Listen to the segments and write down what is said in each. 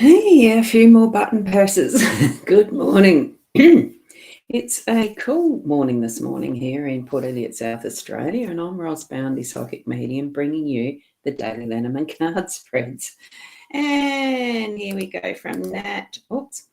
Hey, a few more button presses. Good morning. It's a cool morning this morning here in Port Elliot, South Australia, and I'm Rosboundy, psychic medium, bringing you the daily Lenormand card spreads. And here we go from that. Oops.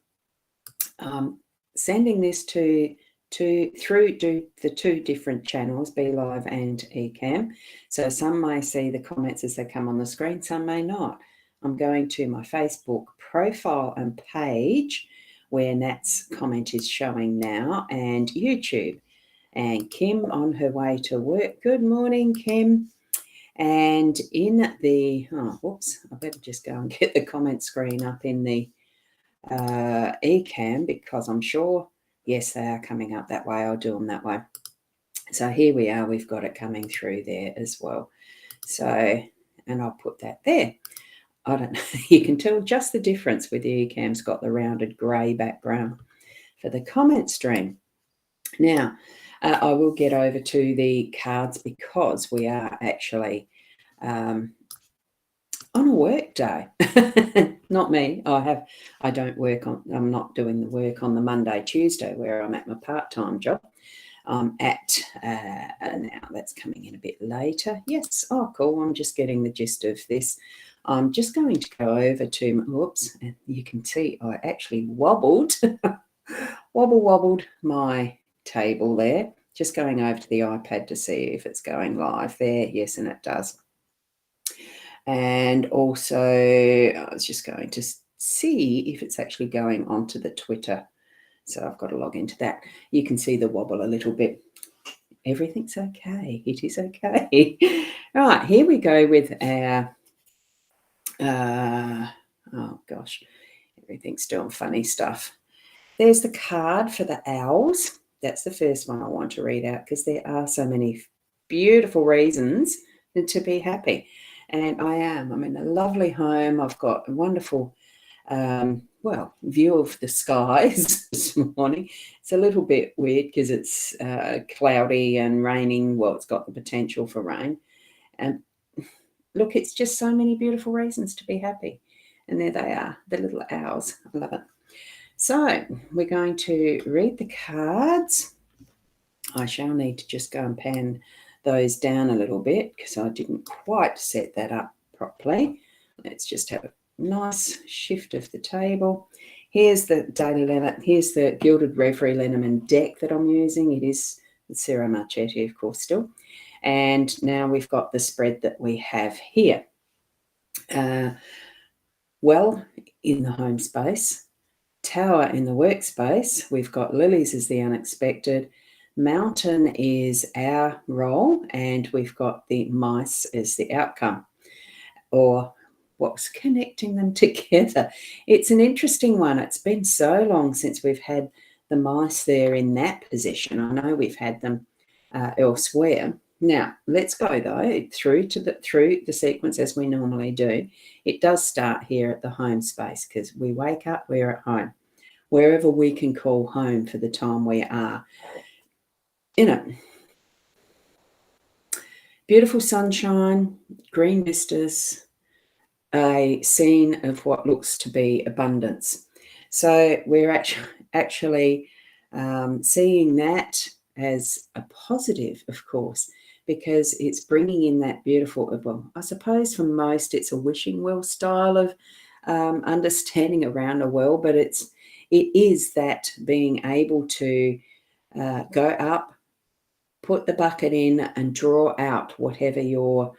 Sending this through the two different channels, Be Live and Ecamm. So some may see the comments as they come on the screen, some may not. I'm going to my Facebook profile and page where Nat's comment is showing now, and YouTube. And Kim on her way to work. Good morning, Kim. And in the, I better just go and get the comment screen up in the Ecamm, because I'm sure, yes, they are coming up that way. I'll do them that way. So here we are. We've got it coming through there as well. So, and I'll put that there. I don't know. You can tell just the difference with the Ecamm's got the rounded grey background for the comment stream. Now, I will get over to the cards because we are actually on a work day. Not me. I don't work on, I'm not doing the work on the Monday, Tuesday, where I'm at my part-time job. Now that's coming in a bit later. Yes. Oh, cool. I'm just getting the gist of this. I'm just going to go over to, whoops, and you can see I actually wobbled my table there. Just going over to the iPad to see if it's going live there. Yes, and it does. And also, I was just going to see if it's actually going onto the Twitter. So I've got to log into that. You can see the wobble a little bit. Everything's okay. It is okay. Right, here we go with our, oh gosh, everything's doing funny stuff. There's the card for the owls. That's the first one I want to read out because there are so many beautiful reasons to be happy. And I'm in a lovely home. I've got a wonderful, view of the skies this morning. It's a little bit weird because it's cloudy and raining. Well, it's got the potential for rain. And look, it's just so many beautiful reasons to be happy. And there they are, the little owls. I love it. So we're going to read the cards. I shall need to just go and pan those down a little bit because I didn't quite set that up properly. Let's just have a nice shift of the table. Here's the daily Lenormand. Here's the Gilded Reverie Lenormand deck that I'm using. It is the Sarah Marchetti, of course, still. And now we've got the spread that we have here. Well, in the home space, Tower in the workspace, we've got Lilies as the unexpected, Mountain is our role, and we've got the mice as the outcome, or what's connecting them together. It's an interesting one. It's been so long since we've had the mice there in that position. I know we've had them elsewhere. Now, let's go, though, through the sequence as we normally do. It does start here at the home space because we wake up, we're at home, wherever we can call home for the time we are. Beautiful sunshine, green vistas, a scene of what looks to be abundance. So we're actually seeing that as a positive, of course, because it's bringing in that beautiful, well, I suppose for most it's a wishing well style of understanding around a well, but it is that being able to go up, put the bucket in and draw out whatever your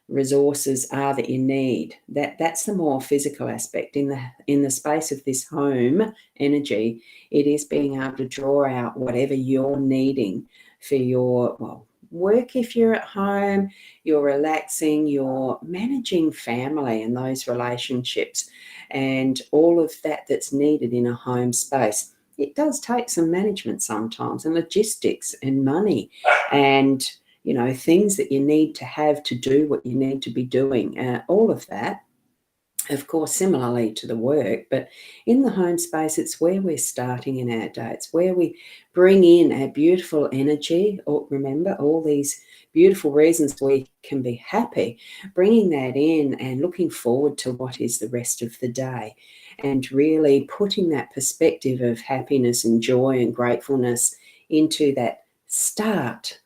resources are that you need. That's the more physical aspect. In the space of this home energy, it is being able to draw out whatever you're needing for your work. If you're at home, you're relaxing, you're managing family and those relationships and all of that's needed in a home space. It does take some management sometimes, and logistics and money and things that you need to have to do what you need to be doing, all of that, of course, similarly to the work. But in the home space, it's where we're starting in our day. It's where we bring in our beautiful energy. Remember, all these beautiful reasons we can be happy, bringing that in and looking forward to what is the rest of the day. and really putting that perspective of happiness and joy and gratefulness into that start,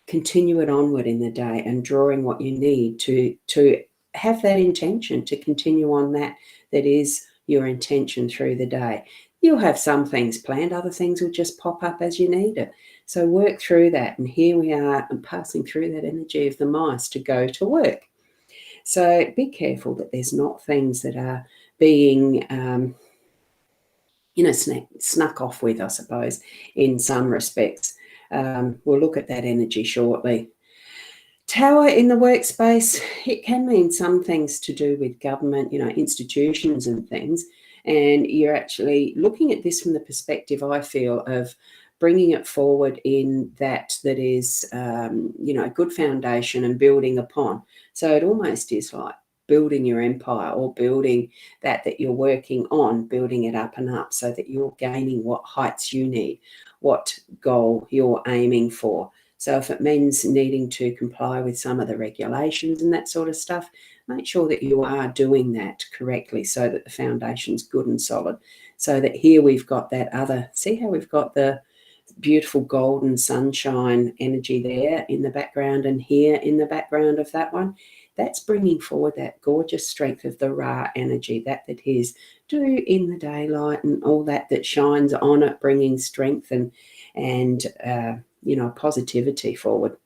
continue it onward in the day and drawing what you need to have that intention to continue on that is your intention through the day. You'll have some things planned, other things will just pop up as you need it. So work through that. And here we are passing through that energy of the mice to go to work. So be careful that there's not things that are being, snuck off with, I suppose, in some respects. We'll look at that energy shortly. Tower in the workspace, it can mean some things to do with government, institutions and things. And you're actually looking at this from the perspective, I feel, of bringing it forward in that is, a good foundation and building upon. So it almost is like building your empire or building that you're working on, building it up and up so that you're gaining what heights you need, what goal you're aiming for. So if it means needing to comply with some of the regulations and that sort of stuff, make sure that you are doing that correctly so that the foundation's good and solid. So that here we've got that other, see how we've got the beautiful golden sunshine energy there in the background, and here in the background of that one, that's bringing forward that gorgeous strength of the Ra energy, that is do in the daylight and all that shines on it, bringing strength and positivity forward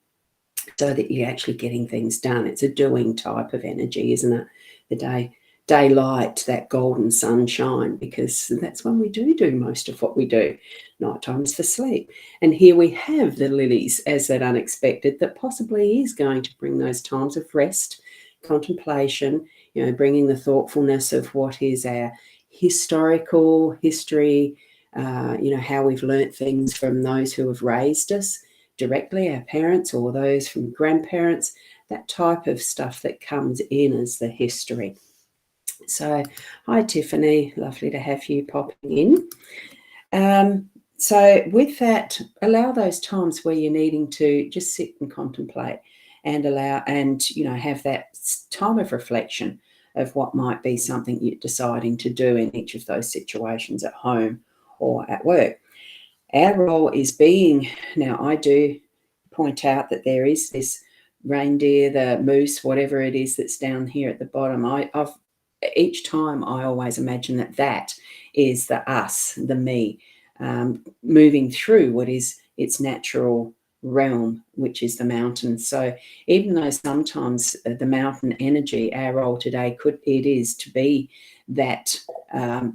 so that you're actually getting things done. It's a doing type of energy, isn't it? The daylight, that golden sunshine, because that's when we do most of what we do. Night time's for sleep. And here we have the lilies as that unexpected that possibly is going to bring those times of rest, contemplation, bringing the thoughtfulness of what is our historical history, how we've learnt things from those who have raised us directly, our parents or those from grandparents, that type of stuff that comes in as the history. So, hi Tiffany, lovely to have you popping in. So with that, allow those times where you're needing to just sit and contemplate and have that time of reflection of what might be something you're deciding to do in each of those situations at home or at work. Our role is being, now I do point out that there is this reindeer, the moose, whatever it is that's down here at the bottom. Each time I always imagine that is the us, the me, moving through what is its natural realm, which is the mountain. So even though sometimes the mountain energy, our role today is to be that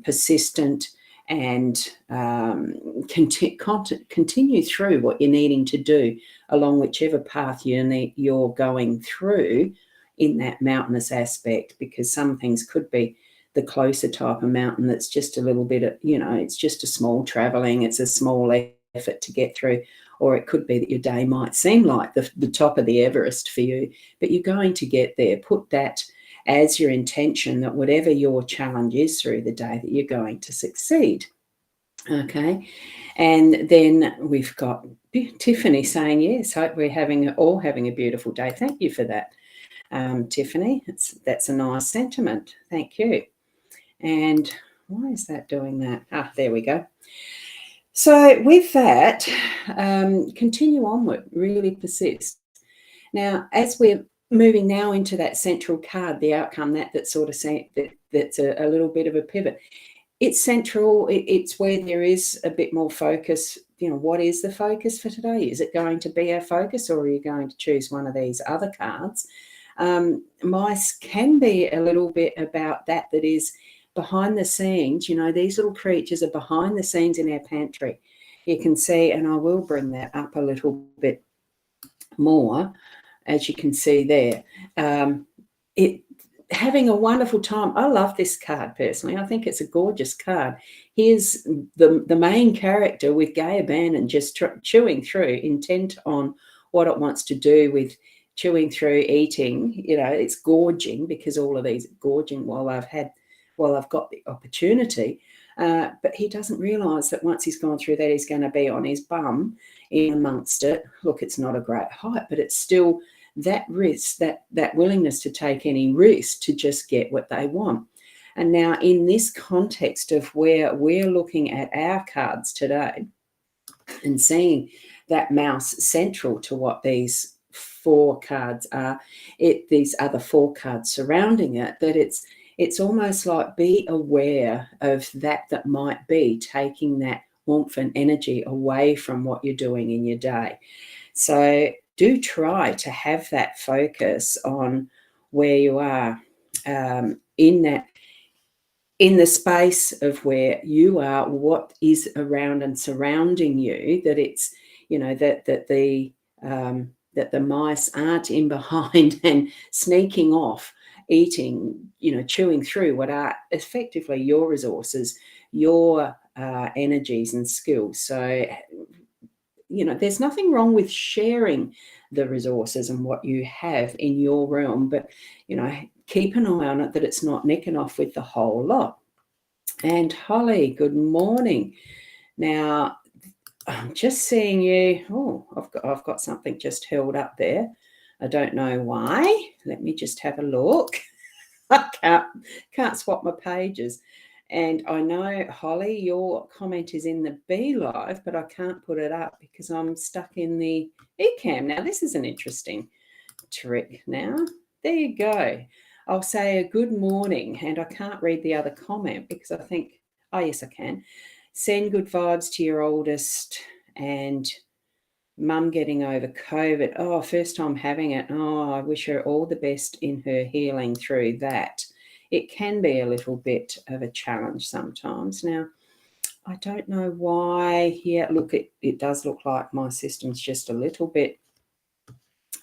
persistent and continue through what you're needing to do along whichever path you're going through in that mountainous aspect, because some things could be the closer type of mountain that's just a little bit of, it's just a small traveling, it's a small effort to get through, or it could be that your day might seem like the top of the Everest for you, but you're going to get there. Put that as your intention, that whatever your challenge is through the day, that you're going to succeed. Okay, and then we've got Tiffany saying, yes, hope we're all having a beautiful day. Thank you for that. Tiffany, that's a nice sentiment. Thank you. And why is that doing that? There we go. So with that, continue onward, really persist. Now, as we're moving now into that central card, the outcome, that's sort of that's a little bit of a pivot. It's central. It's where there is a bit more focus. What is the focus for today? Is it going to be our focus, or are you going to choose one of these other cards? Mice can be a little bit about that is behind the scenes. These little creatures are behind the scenes in our pantry. You can see, and I will bring that up a little bit more, as you can see there. Having a wonderful time. I love this card personally. I think it's a gorgeous card. Here's the main character with gay abandon, just chewing through, intent on what it wants to do with chewing through, eating. It's gorging, because all of these are gorging while I've got the opportunity. But he doesn't realise that once he's gone through that, he's going to be on his bum in amongst it. Look, it's not a great height, but it's still that risk, that willingness to take any risk to just get what they want. And now in this context of where we're looking at our cards today and seeing that mouse central to what these 4 cards are, these other 4 cards surrounding it, that it's almost like be aware of that might be taking that warmth and energy away from what you're doing in your day. So do try to have that focus on where you are in the space of where you are, what is around and surrounding you, that it's, that the mice aren't in behind and sneaking off, eating, chewing through what are effectively your resources, your energies and skills. So, there's nothing wrong with sharing the resources and what you have in your realm, but, keep an eye on it that it's not nicking off with the whole lot. And Holly, good morning. Now, I'm just seeing you. Oh, I've got something just held up there. I don't know why. Let me just have a look. I can't swap my pages. And I know, Holly, your comment is in the B Live, but I can't put it up because I'm stuck in the eCam. Now, this is an interesting trick now. There you go. I'll say a good morning, and I can't read the other comment because I think, oh, yes, I can. Send good vibes to your oldest and mum getting over COVID. Oh, first time having it. Oh, I wish her all the best in her healing through that. It can be a little bit of a challenge sometimes. Now, I don't know why. Yeah, look, it does look like my system's just a little bit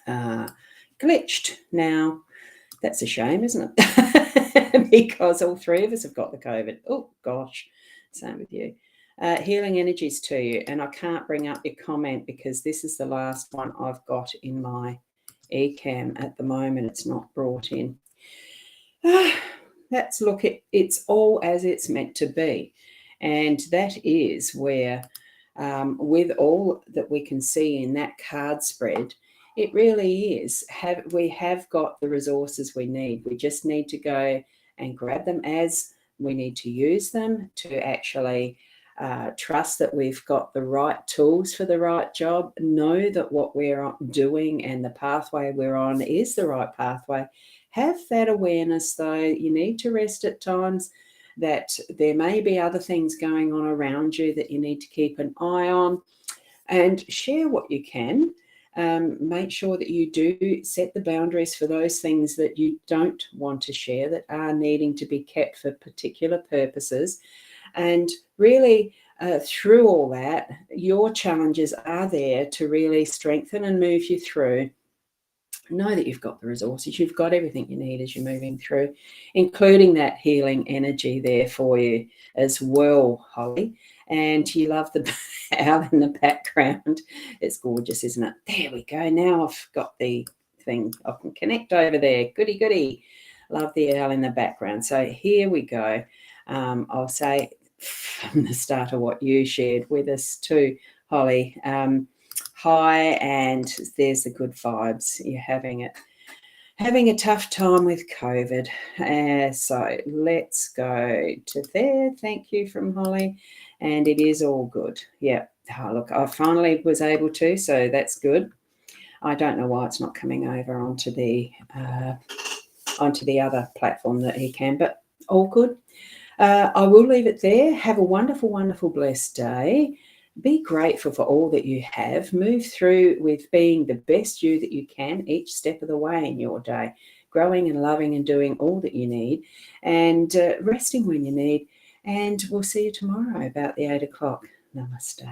glitched. Now, that's a shame, isn't it? Because all 3 of us have got the COVID. Oh, gosh. Same with you. Healing energies to you. And I can't bring up your comment because this is the last one I've got in my eCam at the moment. It's not brought in. Let's look at it's all as it's meant to be. And that is where, with all that we can see in that card spread, it really is. We have got the resources we need. We just need to go and grab them as we need to use them to actually trust that we've got the right tools for the right job, know that what we're doing and the pathway we're on is the right pathway. Have that awareness, though. You need to rest at times, that there may be other things going on around you that you need to keep an eye on, and share what you can. Make sure that you do set the boundaries for those things that you don't want to share, that are needing to be kept for particular purposes. And really, through all that, your challenges are there to really strengthen and move you through. Know that you've got the resources, you've got everything you need as you're moving through, including that healing energy there for you as well, Holly. And you love the owl in the background. It's gorgeous, isn't it? There we go. Now I've got the thing. I can connect over there. Goody, goody. Love the owl in the background. So here we go. I'll say from the start of what you shared with us too, Holly. Hi, and there's the good vibes. You're having a tough time with COVID. So let's go to there. Thank you from Holly. And it is all good. Yeah. Oh, look, I finally was able to, so that's good. I don't know why it's not coming over onto the other platform that he can, but all good. I will leave it there. Have a wonderful, wonderful, blessed day. Be grateful for all that you have. Move through with being the best you that you can each step of the way in your day, growing and loving and doing all that you need, and resting when you need. And we'll see you tomorrow about the 8 o'clock. Namaste.